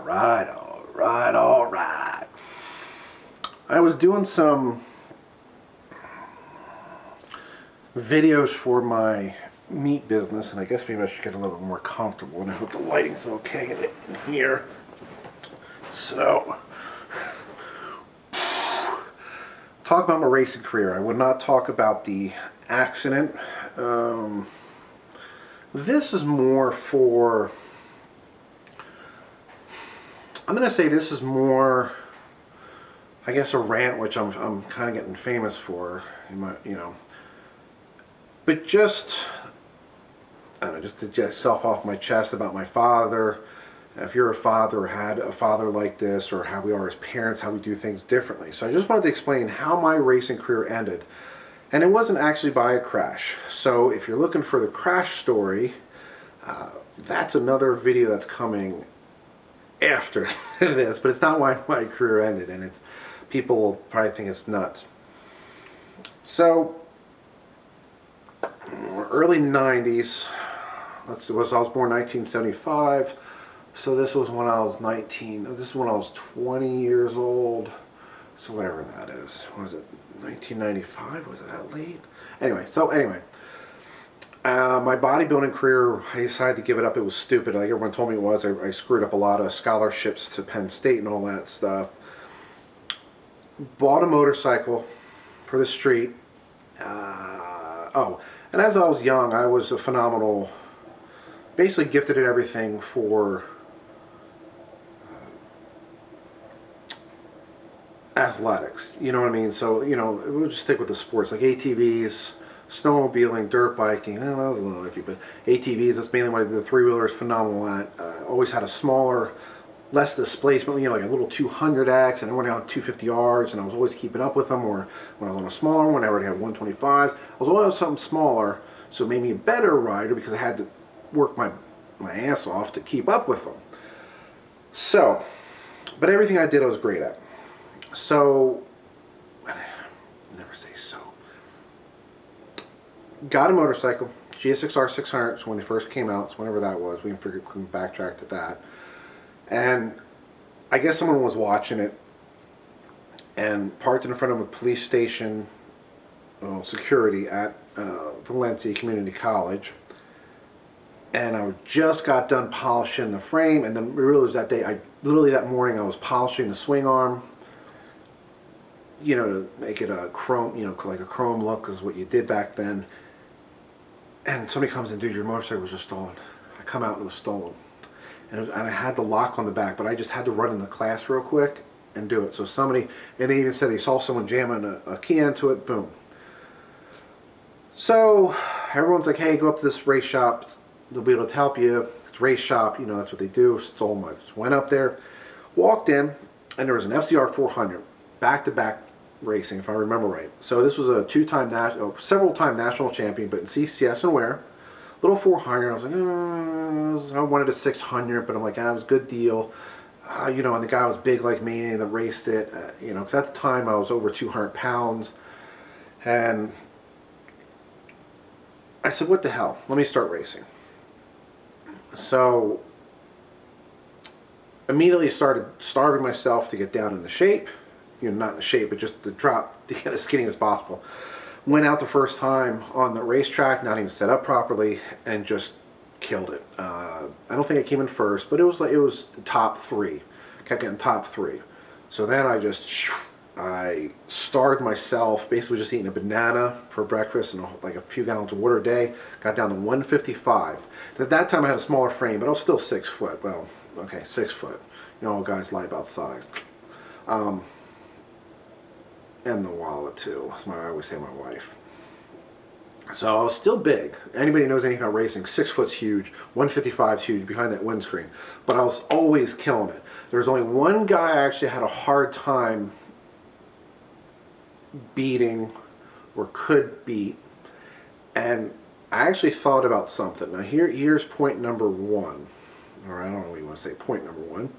all right. I was doing some videos for my meat business, and I guess maybe I should get a little bit more comfortable, and I hope the lighting's okay in here. So, talk about my racing career. I would not talk about the accident. This is more for, I'm going to say this is more, I guess, a rant, which I'm kind of getting famous for, but just, I don't know, just to get stuff off my chest about my father. If you're a father or had a father like this, or how we are as parents, how we do things differently. So I just wanted to explain how my racing career ended. And it wasn't actually by a crash. So if you're looking for the crash story, that's another video that's coming after this, but it's not why my career ended, and it's, people probably think it's nuts. So, early 90s, I was born 1975, so this was when I was 19, this is when I was 20 years old, so whatever that is. What was it, 1995? Was it that late? Anyway, my bodybuilding career, I decided to give it up. It was stupid, like everyone told me it was. I screwed up a lot of scholarships to Penn State and all that stuff. Bought a motorcycle for the street. And as I was young, I was a phenomenal, basically gifted at everything for athletics, you know what I mean? So, we'll just stick with the sports, like ATVs, snowmobiling, dirt biking. That was a little iffy, but ATVs, that's mainly what I did. The three-wheeler is phenomenal at. Always had a smaller, less displacement, like a little 200X, and I went out 250Rs, and I was always keeping up with them. Or when I was on a smaller one, I already had 125s. I was always on something smaller, so it made me a better rider because I had to work my ass off to keep up with them. So, but everything I did I was great at. So, never say so. Got a motorcycle, GSXR 600, so when they first came out, so whenever that was, we can backtrack to that. And I guess someone was watching it and parked in front of a police station, security at Valencia Community College. And I just got done polishing the frame, and then we realized that day, literally that morning, I was polishing the swing arm, to make it a chrome, like a chrome look is what you did back then. And somebody comes in, dude, your motorcycle was just stolen. I come out and it was stolen. And I had the lock on the back, but I just had to run in the class real quick and do it. So and they even said they saw someone jamming a key into it, boom. So everyone's like, hey, go up to this race shop. They'll be able to help you. It's race shop, that's what they do. Stole my, went up there, walked in, and there was an FCR 400, back-to-back racing, if I remember right. So this was a several-time national champion, but in CCS and wear. Little 400, I was like, I wanted a 600, but I'm like, it was a good deal. And the guy was big like me that raced it, because at the time I was over 200 pounds. And I said, what the hell? Let me start racing. So, immediately started starving myself to get down in the shape. Not in the shape, but just to drop, to get as skinny as possible. Went out the first time on the racetrack, not even set up properly, and just killed it. I don't think I came in first, but it was top three. Kept getting top three. So then I starved myself, basically just eating a banana for breakfast and like a few gallons of water a day. Got down to 155. At that time I had a smaller frame, but I was still 6 foot. Well, okay, 6 foot. All guys lie about size. And the wallet too. I always say my wife. So I was still big. Anybody who knows anything about racing, 6 foot's huge, 155's huge behind that windscreen. But I was always killing it. There's only one guy I actually had a hard time beating, or could beat, and I actually thought about something. Now here's point number one, or I don't know what you want to say, point number one.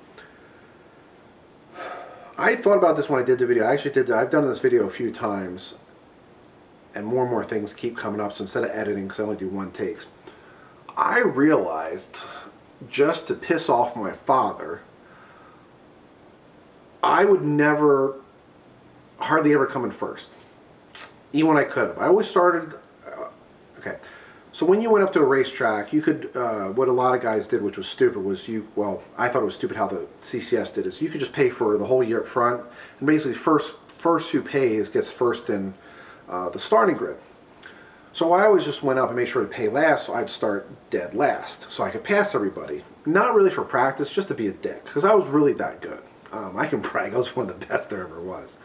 I thought about this when I did the video. I've done this video a few times, and more things keep coming up, so instead of editing, because I only do one takes, I realized, just to piss off my father, I would never, hardly ever come in first, even when I could have. I always started, okay. So when you went up to a racetrack, you could, what a lot of guys did, which was stupid, was well, I thought it was stupid how the CCS did, is you could just pay for the whole year up front, and basically first who pays gets first in the starting grid. So I always just went up and made sure to pay last, so I'd start dead last, so I could pass everybody. Not really for practice, just to be a dick, because I was really that good. I can brag, I was one of the best there ever was.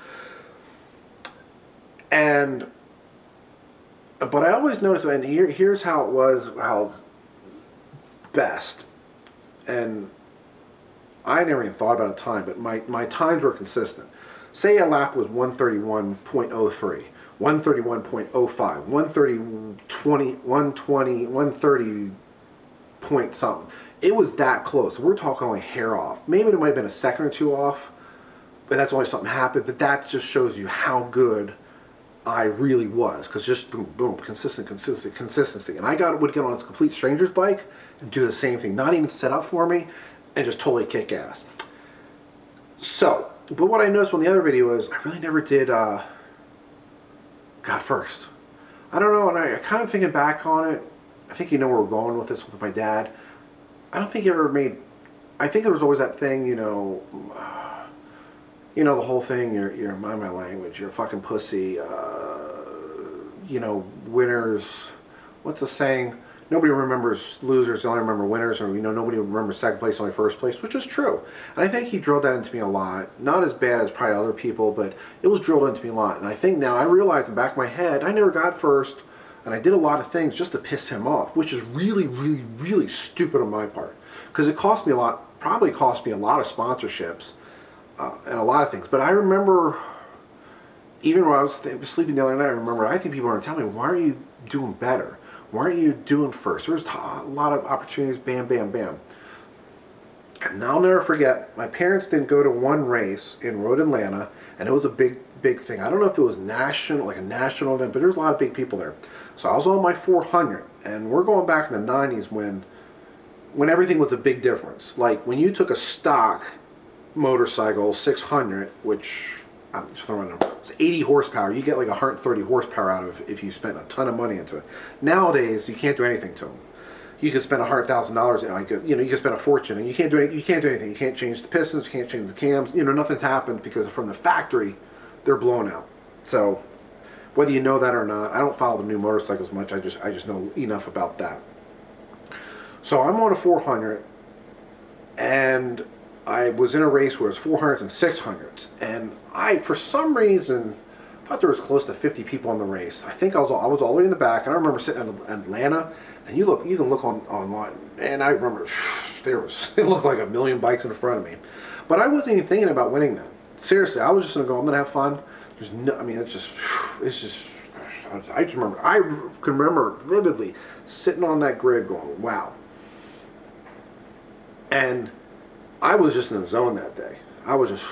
But I always noticed, and here's how it was, how it's best. And I never even thought about a time, but my times were consistent. Say a lap was 131.03, 131.05, 130 point something. It was that close. We're talking only hair off. Maybe it might have been a second or two off, but that's only something happened. But that just shows you how good I really was, because just boom, boom, consistency. And I would get on a complete stranger's bike and do the same thing, not even set up for me, and just totally kick ass. So, but what I noticed on the other video is I really never did got first. I don't know, and I kind of thinking back on it, I think you know where we're going with this with my dad. I don't think he ever made, I think there was always that thing, you know, the whole thing, you're mind my language, you're a fucking pussy, you know, winners, what's the saying? Nobody remembers losers, they only remember winners, or, you know, nobody remembers second place, only first place, which is true. And I think he drilled that into me a lot. Not as bad as probably other people, but it was drilled into me a lot. And I think now I realize in the back of my head, I never got first, and I did a lot of things just to piss him off, which is really, really, really stupid on my part. Because it cost me a lot, probably cost me a lot of sponsorships, and a lot of things. But I remember, even when I was sleeping the other night, I think people were telling me, why are you doing better? Why aren't you doing first? There's a lot of opportunities, bam, bam, bam. And I'll never forget, my parents didn't go to one race in Road Atlanta, and it was a big, big thing. I don't know if it was national, like a national event, but there's a lot of big people there. So I was on my 400, and we're going back in the 90s when everything was a big difference. Like when you took a stock motorcycle 600, which I'm just throwing them, it's 80 horsepower, you get like 130 horsepower out of it if you spent a ton of money into it. Nowadays you can't do anything to them. You could spend $100,000, you could spend a fortune, and you can't do anything. You can't change the pistons, you can't change the cams, nothing's happened, because from the factory they're blown out. So whether you know that or not, I don't follow the new motorcycles much, I just know enough about that. So I'm on a 400, and I was in a race where it was 400s and 600s, and I, for some reason, thought there was close to 50 people in the race. I think I was all the way in the back, and I remember sitting in Atlanta, and you can look online, and I remember it looked like a million bikes in front of me, but I wasn't even thinking about winning them. Seriously, I was just gonna go. I'm gonna have fun. I can remember vividly sitting on that grid going, wow. And I was just in the zone that day. I was just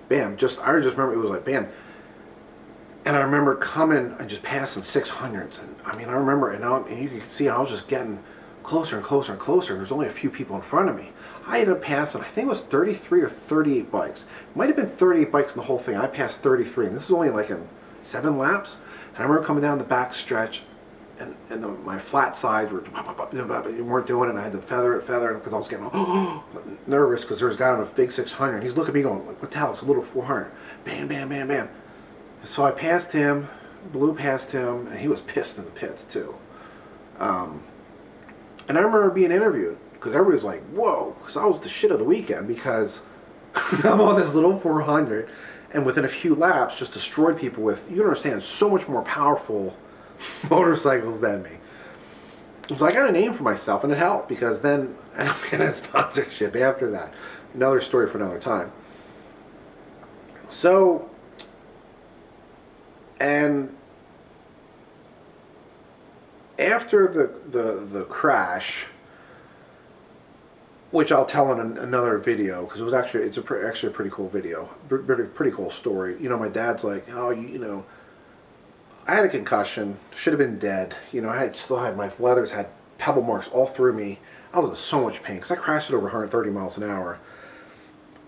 bam, I just remember it was like bam. And I remember coming and just passing 600s, and I remember, and you can see I was just getting closer and closer and closer, and there's only a few people in front of me. I ended up passing, I think it was 33 or 38 bikes. It might have been 38 bikes in the whole thing. I passed 33, and this is only like in 7 laps. And I remember coming down the back stretch, and my flat sides were weren't doing it, and I had to feather it because I was getting nervous, because there's a guy on a big 600, and he's looking at me going, what the hell, it's a little 400. Bam, bam, bam, bam. And so I passed him, blew past him, and he was pissed in the pits too. And I remember being interviewed, because everybody was like, whoa, because I was the shit of the weekend, because I'm on this little 400, and within a few laps just destroyed people with, you understand, so much more powerful motorcycles than me. So I got a name for myself, and it helped, because then I ended up getting a sponsorship after that. Another story for another time. So, and after the crash, which I'll tell in another video, because it's actually a pretty cool video, pretty cool story. My dad's like, oh, I had a concussion, should have been dead. I still had my leathers had pebble marks all through me. I was in so much pain because I crashed at over 130 miles an hour.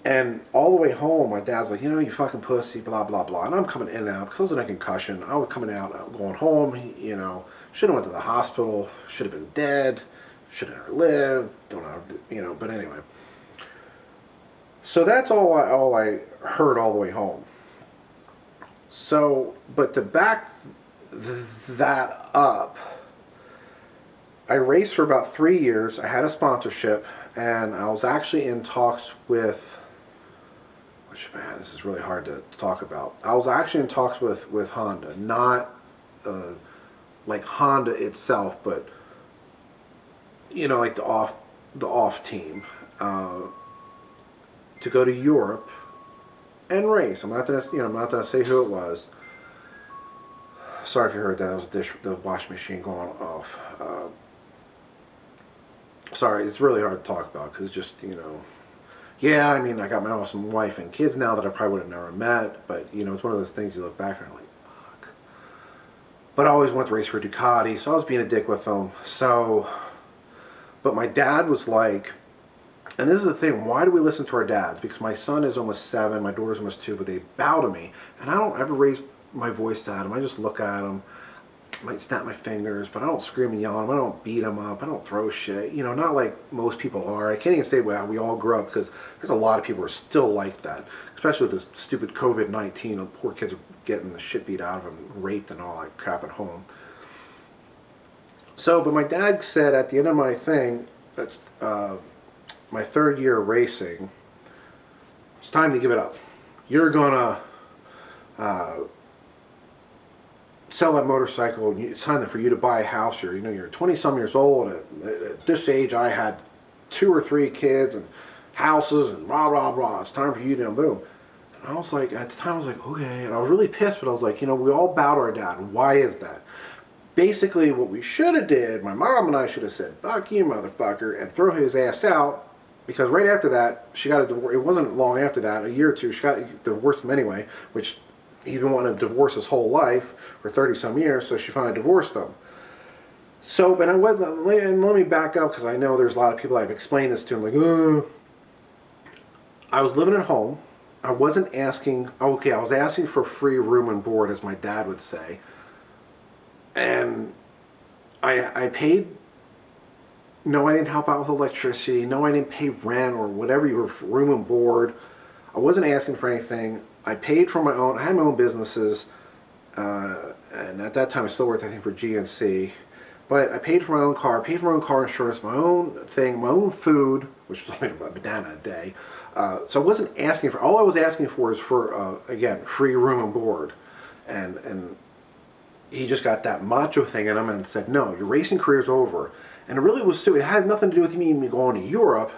And all the way home, my dad's like, you fucking pussy, blah, blah, blah. And I'm coming in and out because I was in a concussion. I was coming out, I'm going home, should have went to the hospital, should have been dead, should have never lived, don't know, but anyway. So that's all I heard all the way home. So, but to back that up, I raced for about 3 years. I had a sponsorship, and I was actually in talks with, which, man, this is really hard to talk about. I was actually in talks with Honda, not like Honda itself, but like the off team, to go to Europe and race. I'm not gonna say who it was. Sorry if you heard that. That was the washing machine going off. Sorry, it's really hard to talk about because it's just, yeah, I mean, I got my awesome wife and kids now that I probably would have never met, but, it's one of those things you look back and you're like, fuck. But I always wanted to race for Ducati, so I was being a dick with them. So, but my dad was like, and this is the thing, why do we listen to our dads? Because my son is almost 7, my daughter's almost 2, but they bow to me, and I don't ever raise my voice at them. I just look at them. I might snap my fingers, but I don't scream and yell at them. I don't beat them up. I don't throw shit. Not like most people are. I can't even say, well, we all grew up, because there's a lot of people who are still like that, especially with this stupid COVID-19. Poor kids are getting the shit beat out of them, raped and all that crap at home. So, but my dad said at the end of my thing, that's my 3rd year of racing, it's time to give it up. You're gonna sell that motorcycle. It's time for you to buy a house. You're 20-some years old. At this age, I had 2 or 3 kids and houses and blah, blah, blah. It's time for you to boom. And I was like, at the time, I was like, okay. And I was really pissed, but I was like, we all bow to our dad. Why is that? Basically, what we should have did, my mom and I should have said, fuck you, motherfucker, and throw his ass out. Because right after that, she got a divorce. It wasn't long after that, a year or two, she got divorced him anyway, which he's been wanting to divorce his whole life for 30-some years, so she finally divorced him. So, but and let me back up, because I know there's a lot of people I've explained this to, like, oh. I was living at home. I wasn't asking, okay, I was asking for free room and board, as my dad would say. And I paid. No, I didn't help out with electricity. No, I didn't pay rent or whatever, your room and board. I wasn't asking for anything. I paid for my own. I had my own businesses, and at that time I still worked, I think, for GNC. But I paid for my own car, paid for my own car insurance, my own thing, my own food, which was like a banana a day. So I wasn't asking for. All I was asking for is for again, free room and board, and he just got that macho thing in him and said, no, your racing career's over. And it really was stupid. It had nothing to do with me even going to Europe.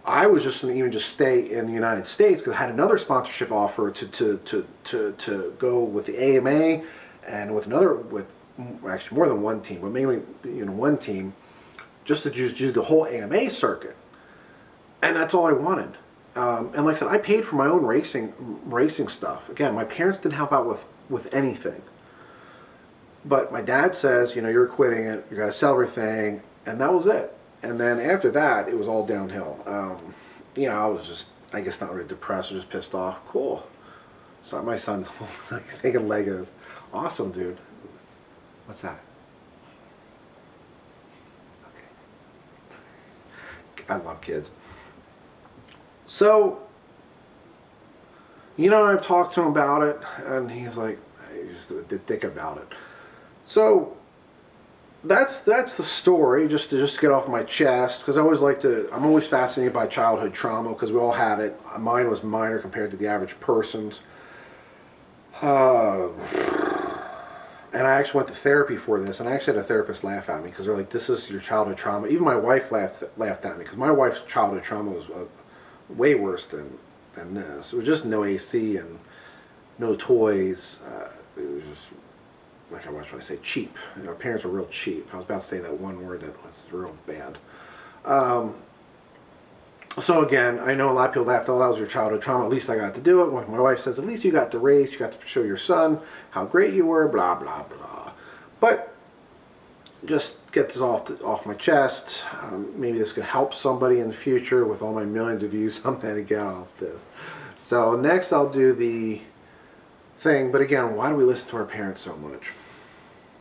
I was just going to even just stay in the United States, because I had another sponsorship offer to go with the AMA and with actually more than one team, but mainly one team, just to just do the whole AMA circuit. And that's all I wanted. And like I said, I paid for my own racing stuff. Again, my parents didn't help out with anything. But my dad says, you're quitting it, you got to sell everything, and that was it. And then after that, it was all downhill. I was just, I guess, not really depressed or just pissed off. Cool. So my son's like taking Legos. Awesome, dude. What's that? Okay. I love kids. So, I've talked to him about it, and he's like, he's the dick about it. So that's the story, just to get off my chest, because I'm always fascinated by childhood trauma, because we all have it. Mine was minor compared to the average person's. And I actually went to therapy for this, and I actually had a therapist laugh at me, because they're like, this is your childhood trauma. Even my wife laughed at me, because my wife's childhood trauma was way worse than this. It was just no AC and no toys. It was just, like, what should I say, cheap. Our parents were real cheap. I was about to say that one word that was real bad. So again, I know a lot of people laugh, oh, that was your childhood trauma. At least I got to do it. My wife says, at least you got to race. You got to show your son how great you were, blah, blah, blah. But just get this off my chest. Maybe this could help somebody in the future with all my millions of views I'm going to get off this. So next I'll do the thing, but again, why do we listen to our parents so much?